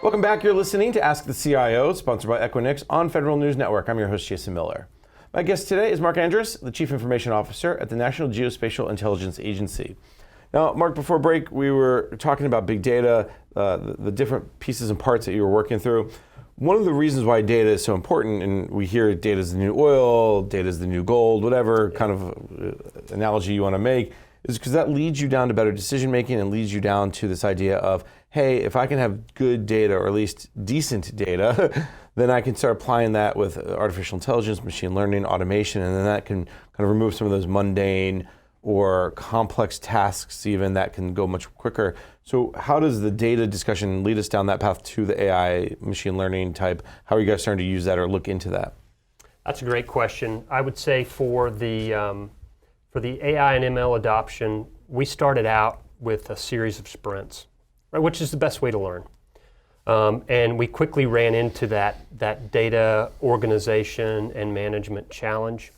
Welcome back. You're listening to Ask the CIO, sponsored by Equinix on Federal News Network. I'm your host, Jason Miller. My guest today is Mark Andrus, the Chief Information Officer at the National Geospatial-Intelligence Agency. Now, Mark, before break, we were talking about big data, the different pieces and parts that you were working through. One of the reasons why data is so important, and we hear data is the new oil, data is the new gold, whatever kind of analogy you want to make, is because that leads you down to better decision making and leads you down to this idea of, hey, if I can have good data, or at least decent data, then I can start applying that with artificial intelligence, machine learning, automation, and then that can kind of remove some of those mundane or complex tasks even that can go much quicker. So how does the data discussion lead us down that path to the AI, machine learning type? How are you guys starting to use that or look into that? That's a great question. I would say for the AI and ML adoption, we started out with a series of sprints, right, which is the best way to learn. And we quickly ran into that data organization and management challenge.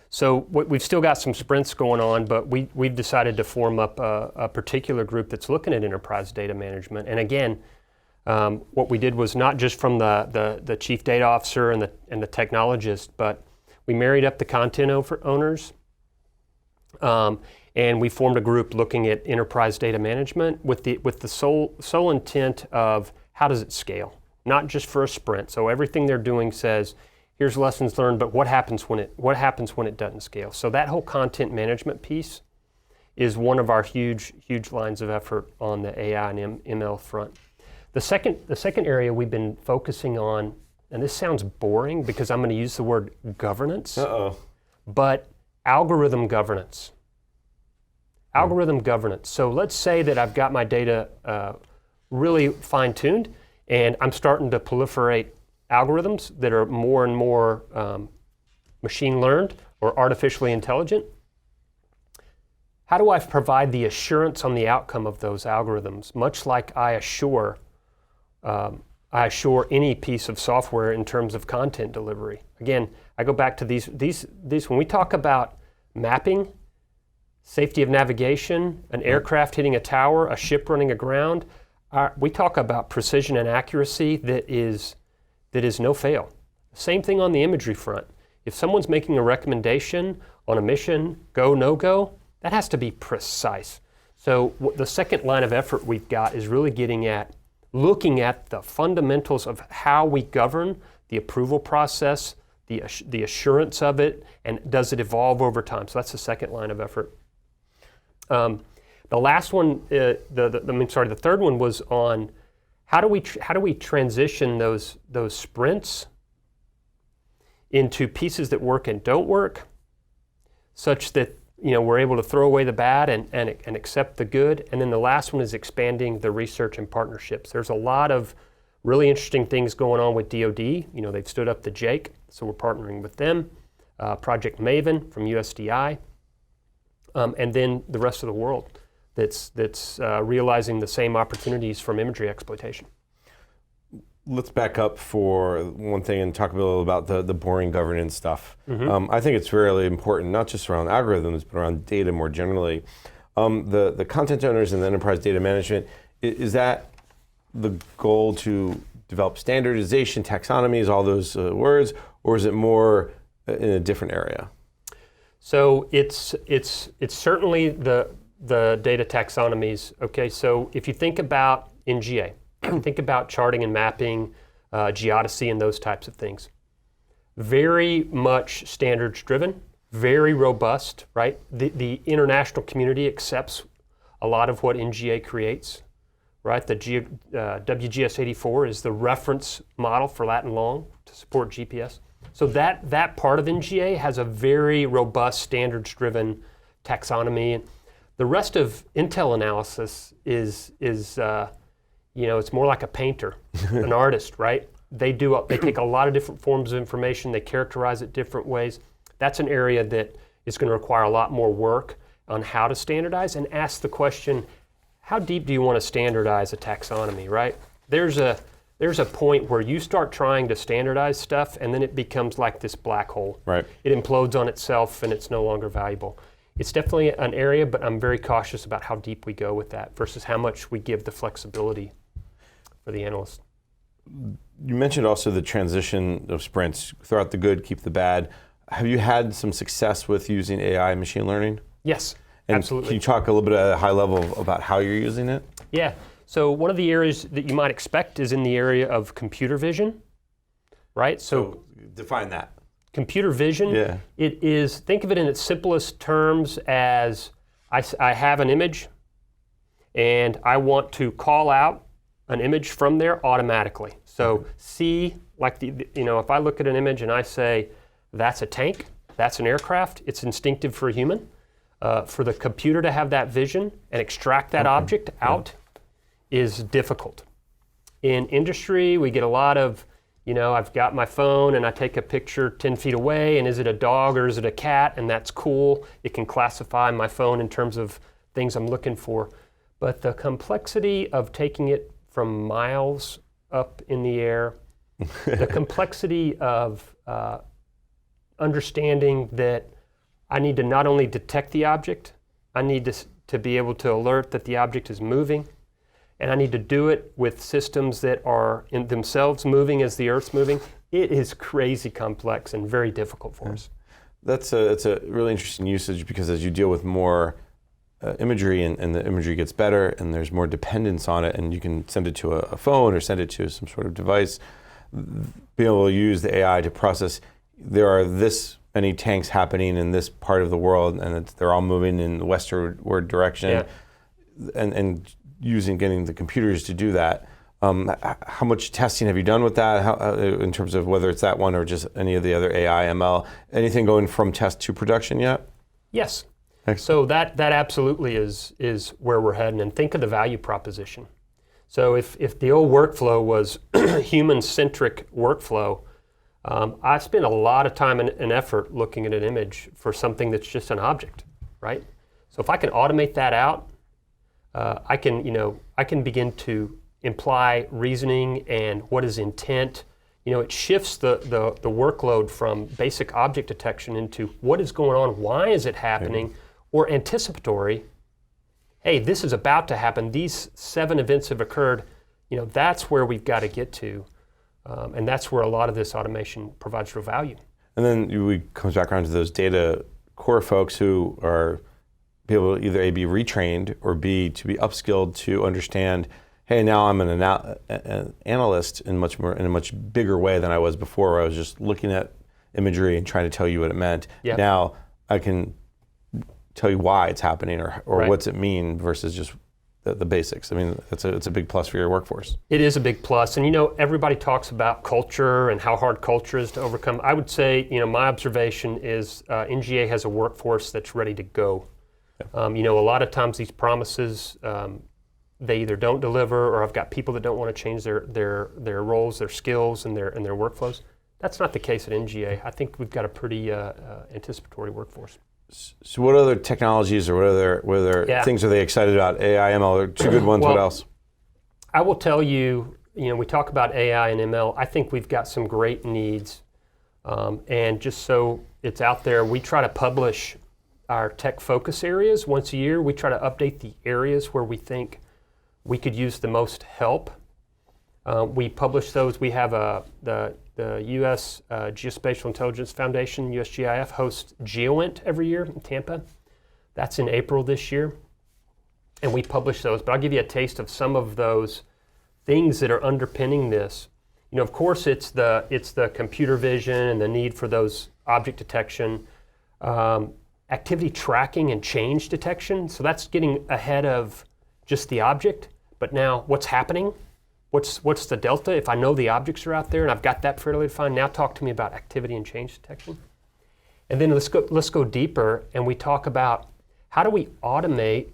So we've still got some sprints going on, but we've decided to form up a particular group that's looking at enterprise data management. And again, what we did was not just from the chief data officer and the technologist, but we married up the content owners, and we formed a group looking at enterprise data management with the sole intent of how does it scale, not just for a sprint. So everything they're doing says, here's lessons learned, but what happens when it doesn't scale? So that whole content management piece is one of our huge lines of effort on the AI and ML front. The second area we've been focusing on, and this sounds boring because I'm going to use the word governance, but algorithm governance. Algorithm governance. So let's say that I've got my data really fine-tuned and I'm starting to proliferate algorithms that are more and more machine learned or artificially intelligent. How do I provide the assurance on the outcome of those algorithms, much like I assure any piece of software in terms of content delivery? Again, I go back to these when we talk about mapping, safety of navigation, an aircraft hitting a tower, a ship running aground, we talk about precision and accuracy that is no fail. Same thing on the imagery front. If someone's making a recommendation on a mission, go, no go, that has to be precise. So the second line of effort we've got is really looking at the fundamentals of how we govern the approval process, the assurance of it, and does it evolve over time? So that's the second line of effort. The last one, the third one was on how do we transition those sprints into pieces that work and don't work, such that we're able to throw away the bad and accept the good. And then the last one is expanding the research and partnerships. There's a lot of really interesting things going on with DoD. They've stood up the JAKE, so we're partnering with them. Project Maven from USDI, and then the rest of the world that's realizing the same opportunities from imagery exploitation. Let's back up for one thing and talk a little about the boring governance stuff. I think it's really important, not just around algorithms, but around data more generally. The content owners and the enterprise data management, is that the goal to develop standardization, taxonomies, all those words, or is it more in a different area? So it's certainly the data taxonomies. Okay, so if you think about NGA, think about charting and mapping, geodesy and those types of things. Very much standards driven, very robust, right? The international community accepts a lot of what NGA creates, right? The WGS84 is the reference model for lat and long to support GPS. So that part of NGA has a very robust standards driven taxonomy. The rest of Intel analysis is it's more like a painter, an artist, right? They take a lot of different forms of information, they characterize it different ways. That's an area that is going to require a lot more work on how to standardize and ask the question, how deep do you want to standardize a taxonomy, right? There's a point where you start trying to standardize stuff and then it becomes like this black hole. Right. It implodes on itself and it's no longer valuable. It's definitely an area, but I'm very cautious about how deep we go with that versus how much we give the flexibility. for the analyst. You mentioned also the transition of sprints, throw out the good, keep the bad. Have you had some success with using AI and machine learning? Yes, and absolutely. Can you talk a little bit at a high level about how you're using it? Yeah, so one of the areas that you might expect is in the area of computer vision, right? So define that. Computer vision, it is, think of it in its simplest terms as I have an image and I want to call out an image from there automatically. So see, like if I look at an image and I say, that's a tank, that's an aircraft, it's instinctive for a human. For the computer to have that vision and extract that object out is difficult. In industry, we get a lot of, I've got my phone and I take a picture 10 feet away, and is it a dog or is it a cat? And that's cool. It can classify my phone in terms of things I'm looking for. But the complexity of taking it from miles up in the air, the complexity of understanding that I need to not only detect the object, I need to be able to alert that the object is moving, and I need to do it with systems that are in themselves moving as the Earth's moving. It is crazy complex and very difficult for us. It's a really interesting usage, because as you deal with more imagery and the imagery gets better and there's more dependence on it, and you can send it to a phone or send it to some sort of device, being able to use the AI to process, there are this many tanks happening in this part of the world, and they're all moving in the westward direction, and getting the computers to do that. How much testing have you done with that, in terms of whether it's that one or just any of the other AI, ML? Anything going from test to production yet? Yes. Excellent. So that absolutely is where we're heading. And think of the value proposition. So if the old workflow was human-centric workflow, I spend a lot of time and effort looking at an image for something that's just an object, right? So if I can automate that out, I can begin to imply reasoning and what is intent. It shifts the workload from basic object detection into what is going on, why is it happening, or anticipatory. Hey, this is about to happen. These 7 events have occurred. That's where we've got to get to. And that's where a lot of this automation provides real value. And then we comes back around to those data core folks who are be able to either A, be retrained, or B, to be upskilled to understand, hey, now I'm an analyst in a much bigger way than I was before, where I was just looking at imagery and trying to tell you what it meant. Yep. Now I can tell you why it's happening, or what's it mean, versus just the basics. I mean, it's a big plus for your workforce. It is a big plus. And everybody talks about culture and how hard culture is to overcome. I would say, my observation is NGA has a workforce that's ready to go. A lot of times these promises, they either don't deliver, or I've got people that don't want to change their roles, their skills, and their workflows. That's not the case at NGA. I think we've got a pretty anticipatory workforce. So what other technologies or what other things are they excited about? AI, ML are 2 good ones. What else? I will tell you, we talk about AI and ML. I think we've got some great needs. And just so it's out there, we try to publish our tech focus areas once a year. We try to update the areas where we think we could use the most help. We publish those. We have the U.S. Geospatial-Intelligence Foundation, USGIF, hosts GeoInt every year in Tampa. That's in April this year. And we publish those. But I'll give you a taste of some of those things that are underpinning this. Of course, it's the computer vision and the need for those object detection, activity tracking and change detection. So that's getting ahead of just the object. But now, what's happening? What's the delta? If I know the objects are out there and I've got that fairly defined, now talk to me about activity and change detection. And then let's go deeper, and we talk about how do we automate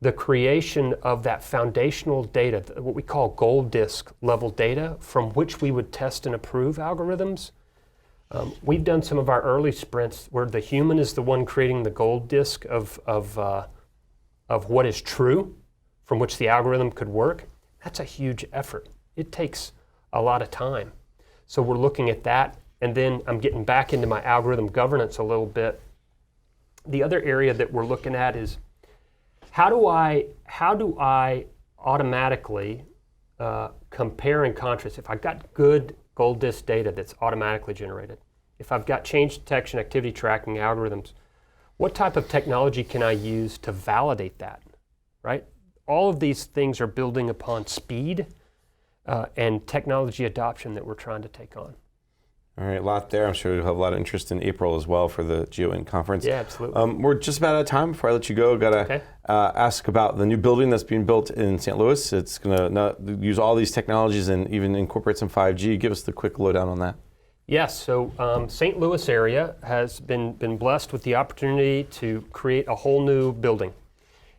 the creation of that foundational data, what we call gold disk level data, from which we would test and approve algorithms. We've done some of our early sprints where the human is the one creating the gold disk of what is true, from which the algorithm could work. That's a huge effort. It takes a lot of time. So we're looking at that, and then I'm getting back into my algorithm governance a little bit. The other area that we're looking at is how do I automatically compare and contrast. If I've got good gold disk data that's automatically generated, if I've got change detection, activity tracking algorithms, what type of technology can I use to validate that, right? All of these things are building upon speed and technology adoption that we're trying to take on. All right, a lot there. I'm sure you'll have a lot of interest in April as well for the GeoInt conference. Yeah, absolutely. We're just about out of time. Before I let you go, I've got to ask about the new building that's being built in St. Louis. It's going to use all these technologies and even incorporate some 5G. Give us the quick lowdown on that. Yes, so St. Louis area has been blessed with the opportunity to create a whole new building.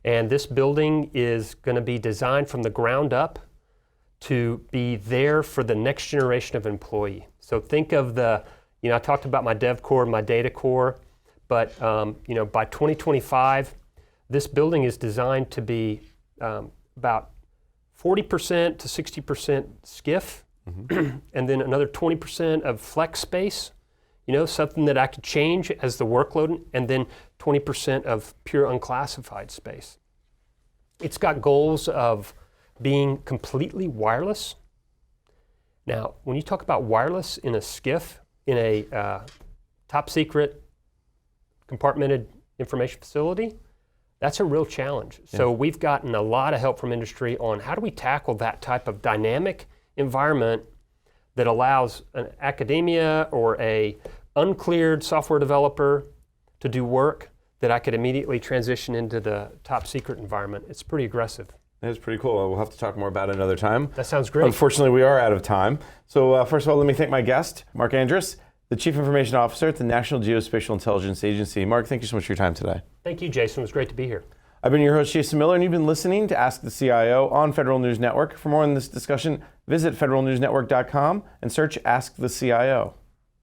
And this building is going to be designed from the ground up to be there for the next generation of employee. So think of I talked about my dev core, my data core, but by 2025, this building is designed to be about 40% to 60% SCIF, and then another 20% of flex space, something that I could change as the workload, and then 20% of pure unclassified space. It's got goals of being completely wireless. Now, when you talk about wireless in a SCIF, in a top secret compartmented information facility, that's a real challenge. Yeah. So we've gotten a lot of help from industry on how do we tackle that type of dynamic environment that allows an academia or a uncleared software developer to do work that I could immediately transition into the top secret environment. It's pretty aggressive. That's pretty cool. We'll have to talk more about it another time. That sounds great. Unfortunately, we are out of time. So first of all, let me thank my guest, Mark Andrus, the Chief Information Officer at the National Geospatial-Intelligence Agency. Mark, thank you so much for your time today. Thank you, Jason. It was great to be here. I've been your host, Jason Miller, and you've been listening to Ask the CIO on Federal News Network. For more on this discussion, visit federalnewsnetwork.com and search Ask the CIO.